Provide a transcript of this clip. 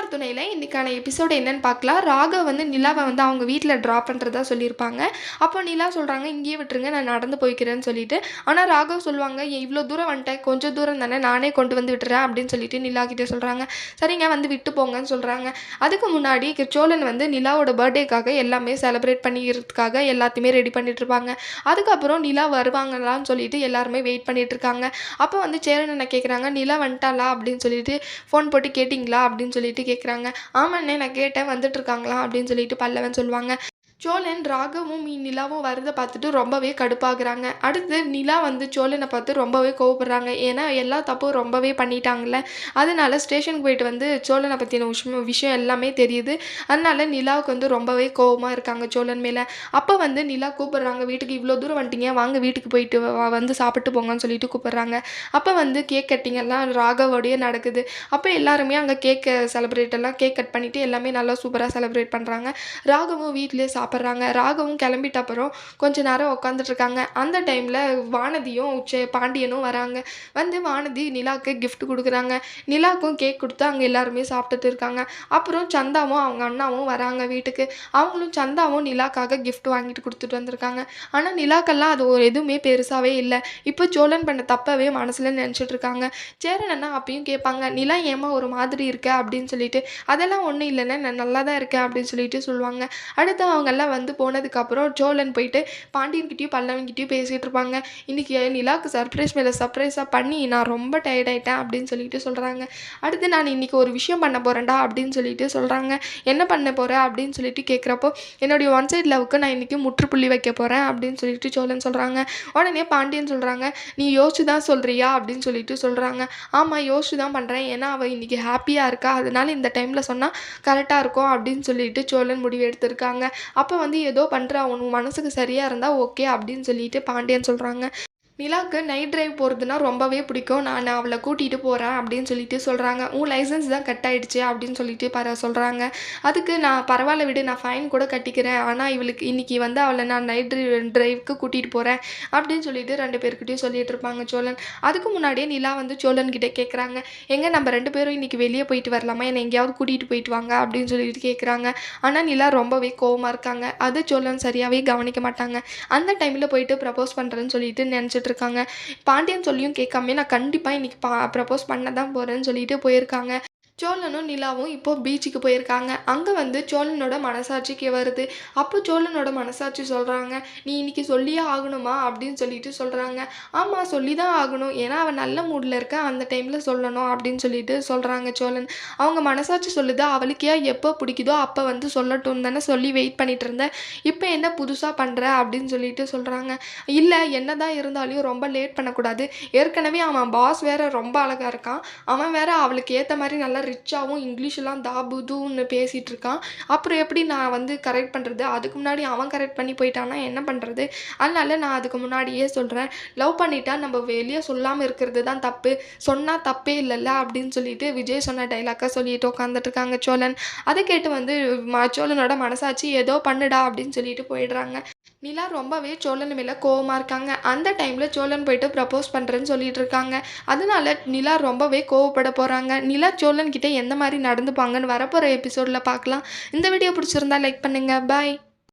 இயக்குனர் துணையில் இன்றைக்கான எபிசோடு என்னன்னு பார்க்கலாம். ராகவ் வந்து நிலாவை வந்து அவங்க வீட்டில் ட்ராப் பண்ணுறதா சொல்லியிருப்பாங்க. அப்போ நிலா சொல்கிறாங்க, இங்கேயே விட்டுருங்க, நான் நடந்து போய்க்கிறேன்னு சொல்லிட்டு. ஆனால் ராகவ் சொல்லுவாங்க, இவ்வளோ தூரம் வந்துட்டேன், கொஞ்சம் தூரம் தானே, நானே கொண்டு வந்து விட்டுறேன் அப்படின்னு சொல்லிட்டு நிலா கிட்டே சொல்கிறாங்க. சரிங்க, வந்து விட்டு போங்கன்னு சொல்கிறாங்க. அதுக்கு முன்னாடி சோழன் வந்து நிலாவோட பர்த்டேக்காக எல்லாமே செலிப்ரேட் பண்ணிக்கிறதுக்காக எல்லாத்தையுமே ரெடி பண்ணிட்டு இருப்பாங்க. அதுக்கப்புறம் நிலா வருவாங்களான்னு சொல்லிட்டு எல்லாருமே வெயிட் பண்ணிட்டு இருக்காங்க. அப்போ வந்து சேரன் என்ன கேட்குறாங்க, நிலா வந்துட்டாளா அப்படின்னு சொல்லிட்டு ஃபோன் போட்டு கேட்டிங்களா அப்படின்னு சொல்லிட்டு கேட்குறாங்க. ஆமாண்ணே, நான் கேட்டேன், வந்துட்டுருக்காங்களா அப்படின்னு சொல்லிட்டு பல்லவன் சொல்லுவாங்க. சோழன் ராகவும் நிலாவும் வரதை பார்த்துட்டு ரொம்பவே கடுப்பாகிறாங்க. அடுத்து நிலா வந்து சோழனை பார்த்து ரொம்பவே கோவப்படுறாங்க. ஏன்னா எல்லா தப்பும் ரொம்பவே பண்ணிட்டாங்கல்ல. அதனால ஸ்டேஷனுக்கு போயிட்டு வந்து சோழனை பற்றின விஷயம் எல்லாமே தெரியுது. அதனால நிலாவுக்கு வந்து ரொம்பவே கோவமாக இருக்காங்க சோழன் மேலே. அப்போ வந்து நிலா கூப்பிட்றாங்க, வீட்டுக்கு இவ்வளோ தூரம் வந்துட்டீங்க, வாங்க வீட்டுக்கு போயிட்டு வந்து சாப்பிட்டு போங்கன்னு சொல்லிட்டு கூப்பிட்றாங்க. அப்போ வந்து கேக் கட்டிங்கெல்லாம் ராகவோடையே நடக்குது. அப்போ எல்லாருமே அங்கே கேக் கட் பண்ணிவிட்டு எல்லாமே நல்லா சூப்பராக செலிப்ரேட் பண்ணுறாங்க. ராகவும் வீட்டிலே சாப்பிட்றாங்க. ராகவும் கிளம்பிட்ட அப்புறம் கொஞ்ச நேரம் உட்காந்துட்ருக்காங்க. அந்த டைமில் வானதியும் பாண்டியனும் வராங்க. வந்து வானதி நிலாவுக்கு கிஃப்ட் கொடுக்குறாங்க. நிலாவுக்கும் கேக் கொடுத்து அங்கே எல்லாருமே சாப்பிட்டுட்டு இருக்காங்க. அப்புறம் சந்தாவும் அவங்க அண்ணாவும் வராங்க வீட்டுக்கு. அவங்களும் சந்தாவும் நிலாக்காக கிஃப்ட் வாங்கிட்டு கொடுத்துட்டு வந்திருக்காங்க. ஆனால் நிலாக்கெல்லாம் அது எதுவுமே பெருசாகவே இல்லை. இப்போ சோழன் பண்ண தப்பவே மனசில் நினச்சிட்டு இருக்காங்க. சேரன் அண்ணா அப்பயும் கேட்பாங்க, நிலா ஏமா ஒரு மாதிரி இருக்க அப்படின்னு சொல்லிட்டு. அதெல்லாம் ஒன்றும் இல்லைன்னா, நான் நல்லா தான் இருக்கேன் அப்படின்னு சொல்லிட்டு சொல்லுவாங்க. அடுத்து அவங்கெல்லாம் வந்து போனதுக்கப்புறம் சோழன் போயிட்டு பாண்டியன்கிட்டையும் பல்லவன்கிட்டையும் பேசிகிட்டு இருப்பாங்க. இன்றைக்கி நிலாவுக்கு சர்ப்ரைஸ் மேலே சர்ப்ரைஸாக பண்ணி நான் ரொம்ப டயர்ட் ஆகிட்டேன் அப்படின்னு சொல்லிட்டு சொல்கிறாங்க. அடுத்து நான் இன்றைக்கி ஒரு விஷயம் பண்ண போகிறேன்டா அப்படின்னு சொல்லிட்டு சொல்கிறாங்க. என்ன பண்ண போகிறேன் அப்படின்னு சொல்லிட்டு கேட்குறப்போ, என்னுடைய ஒன் சைட் லவ்வுக்கு நான் இன்றைக்கி முற்றுப்புள்ளி வைக்க போகிறேன் அப்படின்னு சொல்லிட்டு சோழன் சொல்கிறாங்க. உடனே பாண்டியன் சொல்கிறாங்க, நீ யோசிச்சு தான் சொல்கிறியா அப்படின்னு சொல்லிட்டு சொல்கிறாங்க. ஆமாம், யோசிச்சு தான் பண்ணுறேன், ஏன்னா அவள் இன்றைக்கி ஹாப்பியாக இருக்கா, அதனால இந்த டைமில் சொன்னால் கரெக்டாக இருக்கும் அப்படின்னு சொல்லிட்டு சோழன் முடிவு எடுத்திருக்காங்க. அப்போ வந்து ஏதோ பண்ணுற, அவன் மனசுக்கு சரியாக இருந்தால் ஓகே அப்படின்னு சொல்லிட்டு பாண்டியன் சொல்கிறாங்க. நிலாவுக்கு நைட் ட்ரைவ் போகிறதுனா ரொம்பவே பிடிக்கும், நான் அவளை கூட்டிகிட்டு போகிறேன் அப்படின்னு சொல்லிட்டு சொல்கிறாங்க. உன் லைசன்ஸ் தான் கட் ஆகிடுச்சு அப்படின்னு சொல்லிட்டு சொல்கிறாங்க. அதுக்கு நான் பரவாயில்ல விடு, நான் ஃபைன் கூட கட்டிக்கிறேன், ஆனால் இவளுக்கு இன்றைக்கி வந்து அவளை நான் நைட் ட்ரைவுக்கு கூட்டிகிட்டு போகிறேன் அப்படின்னு சொல்லிட்டு 2 பேர்கிட்டையும் சொல்லிட்டு இருப்பாங்க சோழன். அதுக்கு முன்னாடியே நிலா வந்து சோழன்கிட்ட கேட்குறாங்க, எங்கே நம்ம 2 பேரும் இன்றைக்கி வெளியே போயிட்டு வரலாமா, என்னை எங்கேயாவது கூட்டிகிட்டு போயிட்டு வாங்க அப்படின்னு சொல்லிட்டு கேட்குறாங்க. ஆனால் நிலா ரொம்பவே கோவமாக இருக்காங்க. அது சோழன் சரியாகவே கவனிக்க மாட்டாங்க. அந்த டைமில் போயிட்டு ப்ரப்போஸ் பண்ணுறேன்னு சொல்லிட்டு நினச்சிட்டு இருக்காங்க. பாண்டியன் சொல்லியும் கேட்காம நான் கண்டிப்பாக இன்னைக்கு ப்ரப்போஸ் பண்ண தான் போகிறேன்னு சொல்லிட்டு போயிருக்காங்க. சோழனும் நிலாவும் இப்போ பீச்சுக்கு போயிருக்காங்க. அங்கே வந்து சோழனோட மனசாட்சிக்கு வருது. அப்போ சோழனோட மனசாட்சி சொல்கிறாங்க, நீ இன்னைக்கு சொல்லியே ஆகணுமா அப்படின்னு சொல்லிட்டு சொல்கிறாங்க. ஆமாம், சொல்லி தான் ஆகணும், ஏன்னா அவன் நல்ல மூடில் இருக்க, அந்த டைமில் சொல்லணும் அப்படின்னு சொல்லிட்டு சொல்கிறாங்க சோழன். அவங்க மனசாட்சி சொல்லுது, அவளுக்கே எப்போ பிடிக்குதோ அப்போ வந்து சொல்லட்டும் தானே சொல்லி வெயிட் பண்ணிட்டு இருந்தேன், இப்போ என்ன புதுசாக பண்ணுற அப்படின்னு சொல்லிட்டு சொல்கிறாங்க. இல்லை, என்ன தான் இருந்தாலும் ரொம்ப லேட் பண்ணக்கூடாது, ஏற்கனவே அவன் பாஸ் வேற ரொம்ப அழகாக இருக்கான், அவன் வேற அவளுக்கு ஏற்ற மாதிரி நல்லா ரிச்சாகவும் இங்கிலீஷெலாம் தாபுதுன்னு பேசிகிட்டு இருக்கான், அப்புறம் எப்படி நான் வந்து கரெக்ட் பண்ணுறது, அதுக்கு முன்னாடி அவன் கரெக்ட் பண்ணி போயிட்டான்னா என்ன பண்ணுறது, அதனால நான் அதுக்கு முன்னாடியே சொல்கிறேன், லவ் பண்ணிட்டா நம்ம வெளியே சொல்லாமல் இருக்கிறது தான் தப்பு, சொன்னால் தப்பே இல்லைல்ல அப்படின்னு சொல்லிட்டு விஜய் சொன்ன டைலாக்காக சொல்லிட்டு உட்காந்துட்டு இருக்காங்க சோழன். அதை கேட்டு வந்து சோழனோட மனசாட்சி ஏதோ பண்ணுடா அப்படின்னு சொல்லிட்டு போயிடுறாங்க. நிலா ரொம்பவே சோழன் மேலே கோவமாக இருக்காங்க. அந்த டைமில் சோழன் போயிட்டு ப்ரப்போஸ் பண்ணுறேன்னு சொல்லிட்டு இருக்காங்க. அதனால நிலா ரொம்பவே கோவப்பட போகிறாங்க. நிலா சோழன் கிட்டே எந்த மாதிரி நடந்துப்பாங்கன்னு வரப்போகிற எபிசோடில் பார்க்கலாம். இந்த வீடியோ பிடிச்சிருந்தா லைக் பண்ணுங்கள். பாய்.